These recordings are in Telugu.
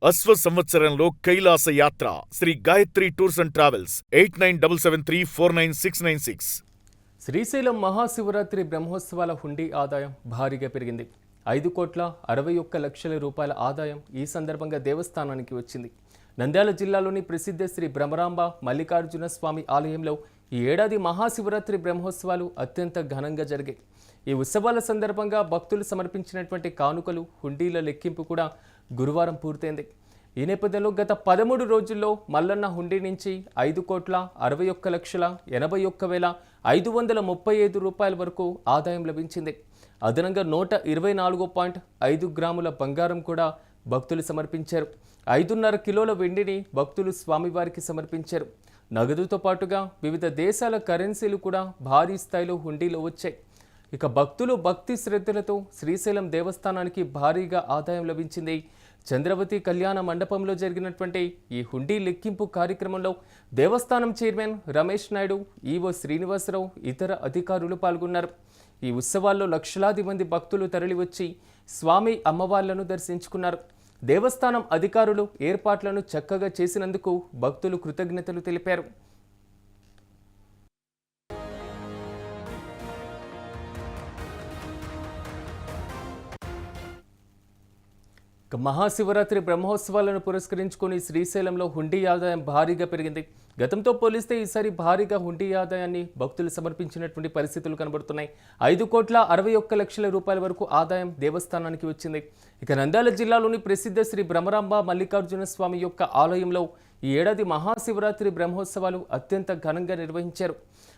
అశ్వ సంవత్సరంలో కైలాస యాత్ర Sri Gayatri tours and travels 8977349696. Srisailam Mahashivaratri బ్రహ్మోత్సవాల హుండీ ఆదాయం భారీగా పెరిగింది. 5,61,00,000 రూపాయల ఆదాయం ఈ సందర్భంగా దేవస్థానానికి వచ్చింది. నంద్యాల జిల్లాలోని ప్రసిద్ధ శ్రీ బ్రహ్మరాంబ మల్లికార్జున స్వామి ఆలయంలో ఈ ఏడాది మహాశివరాత్రి బ్రహ్మోత్సవాలు అత్యంత ఘనంగా జరిగాయి. ఈ ఉత్సవాల సందర్భంగా భక్తులు సమర్పించినటువంటి కానుకలు హుండీల లెక్కింపు కూడా గురువారం పూర్తయింది. ఈ నేపథ్యంలో గత 13 రోజుల్లో మల్లన్న హుండీ నుంచి 5,61,81,535 రూపాయల వరకు ఆదాయం లభించింది. అదనంగా 124.5 గ్రాముల బంగారం కూడా భక్తులు సమర్పించారు. 5.5 కిలోల వెండిని భక్తులు స్వామివారికి సమర్పించారు. నగదుతో పాటుగా వివిధ దేశాల కరెన్సీలు కూడా భారీ స్థాయిలో హుండీలో వచ్చాయి. ఇక భక్తులు భక్తి శ్రద్ధలతో శ్రీశైలం దేవస్థానానికి భారీగా ఆదాయం లభించింది. చంద్రవతి కళ్యాణ మండపంలో జరిగినటువంటి ఈ హుండీ లెక్కింపు కార్యక్రమంలో దేవస్థానం చైర్మన్ రమేష్ నాయుడు, ఈవో శ్రీనివాసరావు, ఇతర అధికారులు పాల్గొన్నారు. ఈ ఉత్సవాల్లో లక్షలాది మంది భక్తులు తరలివచ్చి స్వామి అమ్మవార్లను దర్శించుకున్నారు. దేవస్థానం అధికారులు ఏర్పాట్లను చక్కగా చేసినందుకు భక్తులు కృతజ్ఞతలు తెలిపారు. మహాశివరాత్రి బ్రహ్మోత్సవాలను పురస్కరించుకుని శ్రీశైలంలో హుండీ ఆదాయం భారీగా పెరిగింది. గతంతో పోలిస్తే ఈసారి భారీగా హుండీ ఆదాయాన్ని భక్తులు సమర్పించినటువంటి పరిస్థితులు కనబడుతున్నాయి. 5,61,00,000 రూపాయల వరకు ఆదాయం దేవస్థానానికి వచ్చింది. ఇక నంద్యాల జిల్లాలోని ప్రసిద్ధ శ్రీ బ్రహ్మరాంబ మల్లికార్జున స్వామి యొక్క ఆలయంలో ఈ ఏడాది మహాశివరాత్రి బ్రహ్మోత్సవాలు అత్యంత ఘనంగా నిర్వహించారు.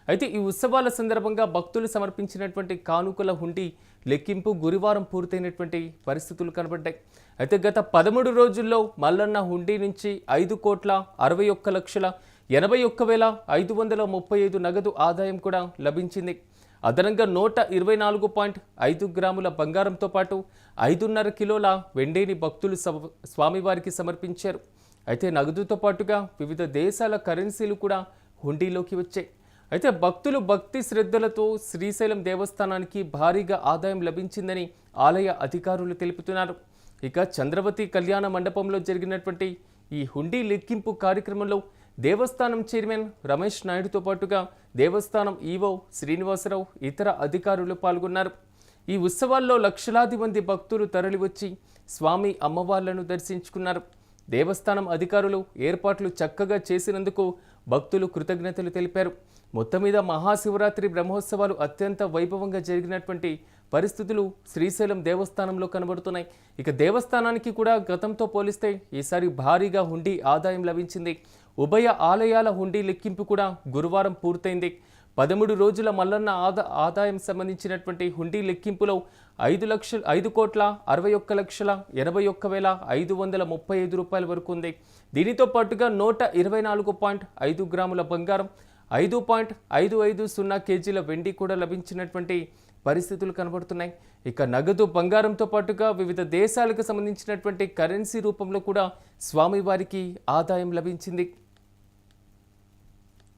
అయితే ఈ ఉత్సవాల సందర్భంగా భక్తులు సమర్పించినటువంటి కానుకల హుండీ లెక్కింపు గురువారం పూర్తయినటువంటి పరిస్థితులు కనబడ్డాయి. అయితే గత 13 రోజుల్లో మల్లన్న హుండీ నుంచి 5,61,81,535 నగదు ఆదాయం కూడా లభించింది. అదనంగా 124.5 గ్రాముల బంగారంతో పాటు 5.5 కిలోల వెండిని భక్తులు స్వామివారికి సమర్పించారు. అయితే నగదుతో పాటుగా వివిధ దేశాల కరెన్సీలు కూడా హుండీలోకి వచ్చాయి. అయితే భక్తులు భక్తి శ్రద్ధలతో శ్రీశైలం దేవస్థానానికి భారీగా ఆదాయం లభించిందని ఆలయ అధికారులు తెలుపుతున్నారు. ఇక చంద్రవతి కళ్యాణ మండపంలో జరిగినటువంటి ఈ హుండీ లెక్కింపు కార్యక్రమంలో దేవస్థానం చైర్మన్ రమేష్ నాయుడుతో పాటుగా దేవస్థానం ఈవో శ్రీనివాసరావు, ఇతర అధికారులు పాల్గొన్నారు. ఈ ఉత్సవాల్లో లక్షలాది మంది భక్తులు తరలివచ్చి స్వామి అమ్మవార్లను దర్శించుకున్నారు. దేవస్థానం అధికారులు ఏర్పాట్లు చక్కగా చేసినందుకు భక్తులు కృతజ్ఞతలు తెలిపారు. మొత్తం మీద మహాశివరాత్రి బ్రహ్మోత్సవాలు అత్యంత వైభవంగా జరిగినటువంటి పరిస్థితులు శ్రీశైలం దేవస్థానంలో కనబడుతున్నాయి. ఇక దేవస్థానానికి కూడా గతంతో పోలిస్తే ఈసారి భారీగా హుండీ ఆదాయం లభించింది. ఉభయ ఆలయాల హుండీ లెక్కింపు కూడా గురువారం పూర్తయింది. 13 రోజుల మల్లన్న ఆదాయం సంబంధించినటువంటి హుండీ లెక్కింపులో 5,61,81,535 రూపాయల వరకు ఉంది. దీనితో పాటుగా 124.5 గ్రాముల బంగారం, 5.550 కేజీల వెండి కూడా లభించినటువంటి పరిస్థితులు కనబడుతున్నాయి. ఇక నగదు బంగారంతో పాటుగా వివిధ దేశాలకు సంబంధించినటువంటి కరెన్సీ రూపంలో కూడా స్వామివారికి ఆదాయం లభించింది.